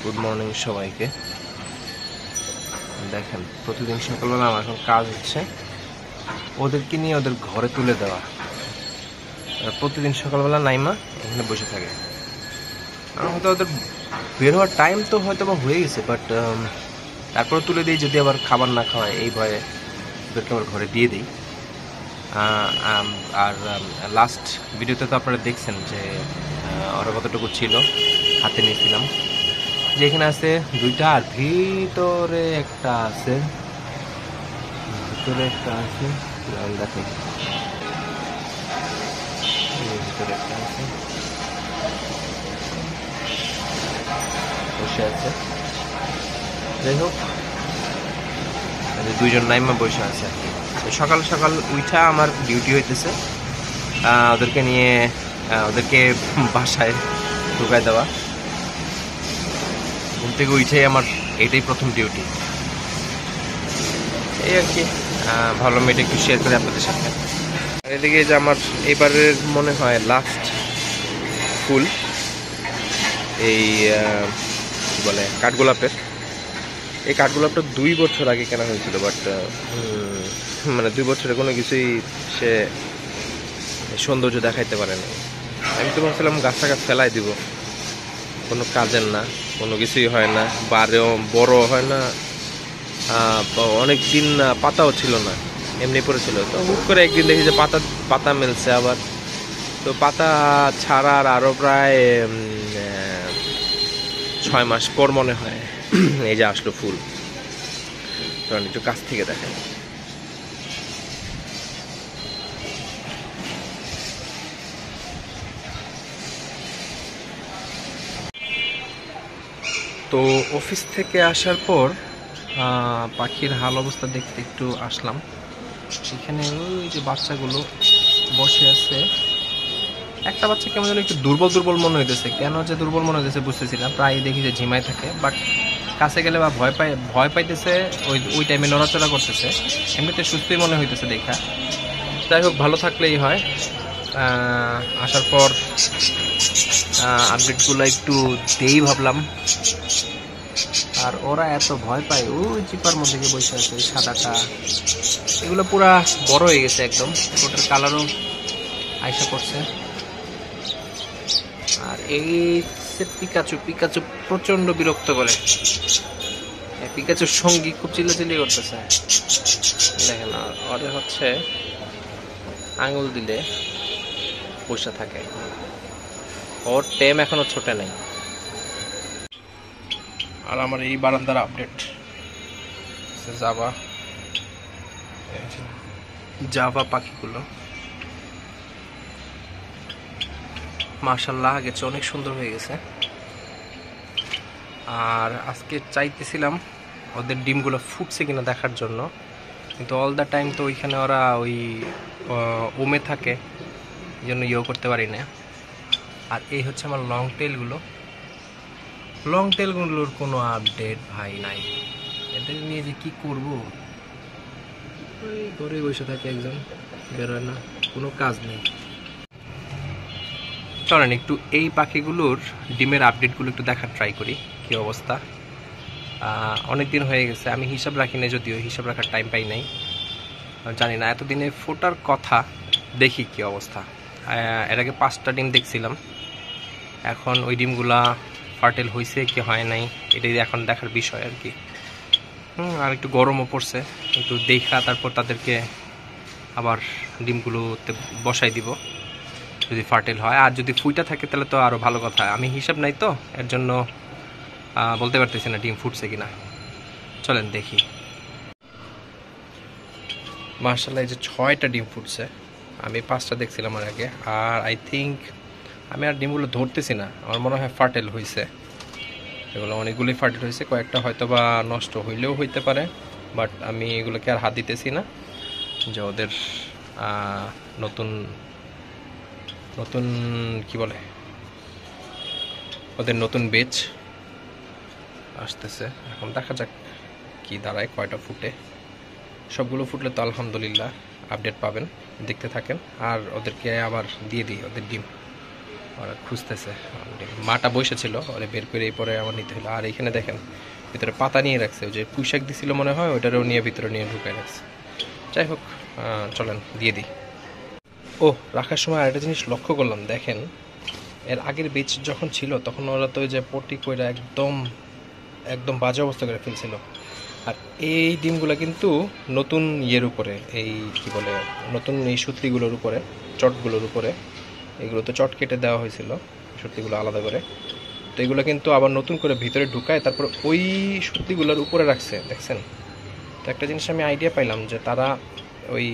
Good morning সবাইকে। দেখেন প্রতিদিন সকালবেলা আমার এখন কাজ হচ্ছে ওদেরকে নিয়ে ওদের ঘরে তুলে দেওয়া। প্রতিদিন সকালবেলা নাইমা এখানে বসে থাকে। হয়তো ওদের বের হওয়ার টাইম তো হয়তো বা হয়ে গেছে, বাট তারপরে তুলে দিই যদি আবার খাবার না খাওয়ায় এই ভয়ে ওদেরকে আবার ঘরে দিয়ে দিই। আর লাস্ট ভিডিওতে তো আপনারা দেখছেন যে ওরা কতটুকু ছিল, হাতে নিয়েছিলাম। যেখানে আছে দুইটা আর ভিতরে একটা আছে, ভিতরে একটা আছে দেখেন, ভিতরে একটা আছে বসে আছে। যাই হোক, দুইজন নাইমা বসে আছে আর কি। সকাল সকাল উঠা আমার ডিউটি হইতেছে ওদেরকে নিয়ে ওদেরকে বাসায় ঢুকায় দেওয়া। ঘুম থেকে উঠেই আমার এটাই প্রথম ডিউটি। এই আর কি, ভালো মেয়েটা একটু শেয়ার করে আপনাদের সাথে। এদিকে যে আমার এবারের মনে হয় লাস্ট ফুল এই কি বলে কাঠগোলাপের। এই কাঠগোলাপটা 2 বছর আগে কেনা হয়েছিল, বাট মানে 2 বছরে কোনো কিছুই সে সৌন্দর্য দেখাইতে পারে না। আমি তো ভাবছিলাম গাছটাকে ফেলাই দিব, কোনো কাজের না, কোনো কিছুই হয় না, বারেও বড় হয় না, অনেক দিন পাতাও ছিল না, এমনি পড়েছিল। তো হুট করে একদিন দেখি যে পাতা মেলছে আবার। তো পাতা ছাড়ার আরও প্রায় 6 মাস পর মনে হয় এই যে আসলো ফুল। তখন একটু কাছ থেকে দেখেন। তো অফিস থেকে আসার পর পাখির হাল অবস্থা দেখতে একটু আসলাম। এখানে ওই যে বাচ্চাগুলো বসে আছে। একটা বাচ্চা কেমন যেন একটু দুর্বল দুর্বল মনে হইতেছে, কেন যে দুর্বল মনে হইতেছে বুঝতেছি না। প্রায় দেখি যে ঝিমায় থাকে, বাট কাছে গেলে বা ভয় পাইতেছে, ওই টাইমে নড়াচড়া করতেছে। এমনিতে সুস্থই মনে হইতেছে দেখা। যাই হোক, ভালো থাকলেই হয়। আসার পর আপডেটগুলো একটু দেই ভাবলাম। আর ওরা এত ভয় পায়, ওই চিপার মধ্যে গিয়ে বসে আছে ওই সাদাটা। এগুলো পুরা বড় হয়ে গেছে একদম, ওটার কালারও আইসা পড়ছে। আর এই পিকাচু প্রচন্ড বিরক্ত করে। পিকাচুর সঙ্গী খুব চিল্লাচিল্লি করতেছে। দেখেন, ওরে হচ্ছে আঙুল দিলে বসে থাকে। ওর টেম এখনো ছোটে নাই। আর আমার এই বারান্দার আপডেট, জাভা পাখিগুলো মাশাআল্লাহ আগের চেয়ে অনেক সুন্দর হয়ে গেছে। আর আজকে চাইতেছিলাম ওদের ডিমগুলো ফুটছে কিনা দেখার জন্য, কিন্তু অল দ্য টাইম তো ওইখানে ওরা ওই ওমে থাকে, এই জন্য ইয়েও করতে পারি না। আর এই হচ্ছে আমার লং টেলগুলোর কোনো আপডেট ভাই নাই। এদের নিয়ে যে কি করব, ওই ঘরে বসে থাকে, একজন বেরোয় না, কোনো কাজ নেই। চলেন একটু এই পাখিগুলোর ডিমের আপডেটগুলো একটু দেখার ট্রাই করি, কি অবস্থা। অনেক দিন হয়ে গেছে, আমি হিসাব রাখি না, যদিও হিসাব রাখার টাইম পাই নাই, জানি না এতদিনে ফোটার কথা। দেখি কি অবস্থা। এর আগে 5টা ডিম দেখছিলাম, এখন ওই ডিমগুলা ফার্টেল হয়েছে কি হয় নাই এটাই এখন দেখার বিষয় আর কি। আর একটু গরমও পড়ছে, একটু দেখা তারপর তাদেরকে আবার ডিমগুলোতে বসাই দিব যদি ফার্টেল হয়। আর যদি ফুইটা থাকে তাহলে তো আরও ভালো কথা। আমি হিসাব নাই তো, এর জন্য বলতে পারতেছি না ডিম ফুটছে কিনা। চলেন দেখি। মাশাআল্লাহ, এই যে 6টা ডিম ফুটছে। আমি 5টা দেখছিলাম আর আগে। আর আই থিঙ্ক আমি আর ডিমগুলো ধরতেছি না, আমার মনে হয় ফার্টেল হয়েছে। এগুলো অনেকগুলোই ফার্টেল হয়েছে, কয়েকটা হয়তো বা নষ্ট হইলেও হইতে পারে, বাট আমি এগুলোকে আর হাত দিতেছি না। যে ওদের নতুন নতুন কি বলে, ওদের নতুন বেচ আসতেছে। এখন দেখা যাক কি দাঁড়ায়, কয়টা ফুটে। সবগুলো ফুটলে তো আলহামদুলিল্লাহ, আপডেট পাবেন, দেখতে থাকেন। আর ওদেরকে আবার দিয়ে দিই ওদের ডিম। ওরা খুঁজতেছে। মাটা বসেছিল, ওরা বের করে পরে আমার নিতে হলো। আর এখানে দেখেন ভিতরে পাতা নিয়ে রাখছে, ওই যে পুঁইশাক দিছিল মনে হয়, ওইটারও নিয়ে ভিতরে নিয়ে ঢুকাই রাখছে। যাই হোক, চলেন দিয়ে দিই। ও, রাখার সময় আরেকটা জিনিস লক্ষ্য করলাম, দেখেন এর আগের বীজ যখন ছিল তখন ওরা তো ওই যে পটি কইরা একদম একদম বাজে অবস্থা করে ফেলছিল। আর এই ডিমগুলো কিন্তু নতুন ইয়ের উপরে, এই কি বলে, নতুন এই সুতলিগুলোর উপরে, চটগুলোর উপরে, এগুলো তো চট কেটে দেওয়া হয়েছিল সুতলিগুলো আলাদা করে। তো এগুলো কিন্তু আবার নতুন করে ভিতরে ঢুকায় তারপর ওই সুতলিগুলোর উপরে রাখছে, দেখছেন? তো একটা জিনিস আমি আইডিয়া পাইলাম যে তারা ওই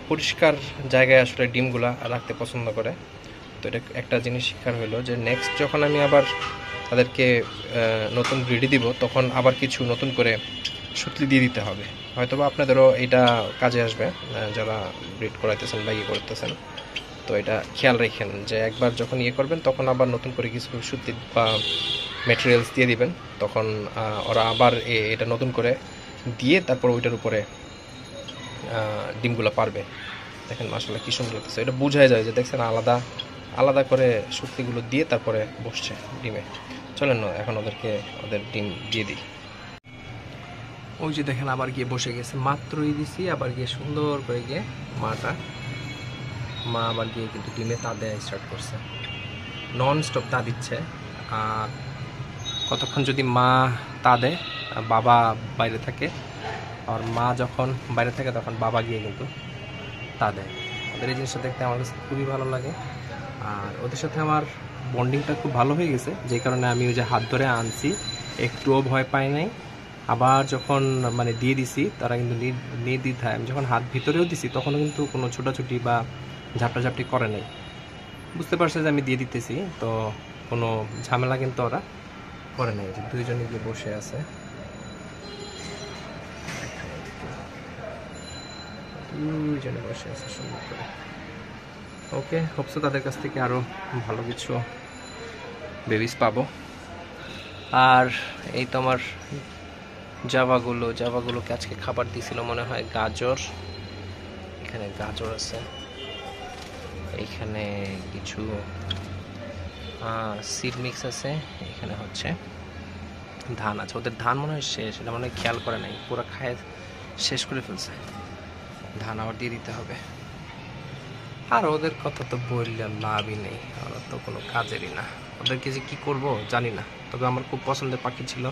পরিষ্কার জায়গায় আসলে ডিমগুলা রাখতে পছন্দ করে। তো এটা একটা জিনিস শিক্ষার হলো যে নেক্সট যখন আমি আবার তাদেরকে নতুন ব্রিডি দিব তখন আবার কিছু নতুন করে সুতলি দিয়ে দিতে হবে। হয়তোবা আপনাদেরও এটা কাজে আসবে যারা ব্রিড করাইতেছেন বা ইয়ে করতেছেন। তো এটা খেয়াল রাখেন যে একবার যখন ইয়ে করবেন তখন আবার নতুন করে কিছু সুতলি বা ম্যাটেরিয়ালস দিয়ে দিবেন, তখন ওরা আবার এটা নতুন করে দিয়ে তারপর ওইটার উপরে ডিমগুলো পারবে। দেখেন মাশাআল্লাহ কি সুন্দর লাগতেছে। এটা বোঝাই যায় যে দেখছেন আলাদা আলাদা করে সুতলিগুলো দিয়ে তারপরে বসছে ডিমে। চলেন না এখন ওদেরকে ওদের ডিম দিয়ে দিই। ওই যে দেখেন আবার গিয়ে বসে গেছে, মাত্রই দিছি আবার গিয়ে সুন্দর করে গিয়ে মা আবার গিয়ে কিন্তু ডিমে তা দেয়া স্টার্ট করছে, নন স্টপ তা দিচ্ছে। আর কতক্ষণ যদি মা তা দেয়, বাবা বাইরে থাকে, আর মা যখন বাইরে থাকে তখন বাবা গিয়ে কিন্তু তা দেয়। ওদের এই জিনিসটা দেখতে আমার কাছে খুবই ভালো লাগে। আর ওদের সাথে আমার বন্ডিংটা খুব ভালো হয়ে গেছে, যে কারণে আমি ওই যে হাত ধরে আনছি, একটুও ভয় পাই নাই। আবার যখন মানে দিয়ে দিছি তারা কিন্তু নির্দ্বিধায়, আমি যখন হাত ভিতরেও দিছি তখনও কিন্তু কোনো ছোটাছুটি বা ঝাপটাঝাপটি করে নাই। বুঝতে পারছে যে আমি দিয়ে দিতেছি, তো কোনো ঝামেলা কিন্তু ওরা করে নাই। যে দুইজনে গিয়ে বসে আছে, দুইজনে বসে আছে সুন্দর করে। ওকে, হোপসো তাদের কাছ থেকে আরও ভালো কিছু বেবিস পাবো। আর এই তো আমার জাভাগুলোকে আজকে খাবার দিয়েছিল মনে হয় গাজর, এখানে গাজর আছে, এইখানে কিছু সিড মিক্স আছে, এখানে হচ্ছে ধান আছে। ওদের ধান মনে হয় শেষ, এটা মনে হয় খেয়াল করে নাই, পুরো খায় শেষ করে ফেলছে। ধান আবার দিয়ে দিতে হবে। আর ওদের কথা তো বললাম লাভই নেই, ওরা তো কোনো কাজেরই না। ওদেরকে যে কী করবো জানি না, তবে আমার খুব পছন্দের পাখি ছিল,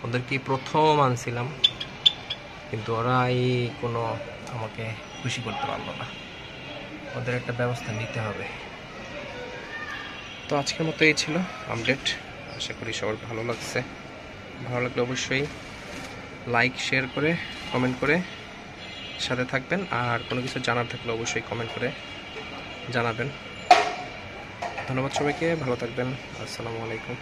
ওদেরকে প্রথম আনছিলাম, কিন্তু ওরা কোনো আমাকে খুশি করতে পারলো না। ওদের একটা ব্যবস্থা নিতে হবে। তো আজকের মতো এই ছিল আপডেট। আশা করি সবার ভালো লাগছে। ভালো লাগলে অবশ্যই লাইক, শেয়ার করে, কমেন্ট করে সাথে থাকবেন। আর কোনো কিছু জানার থাকলে অবশ্যই কমেন্ট করে জানাবেন। ধন্যবাদ সবাইকে, ভালো থাকবেন। আসসালামু আলাইকুম।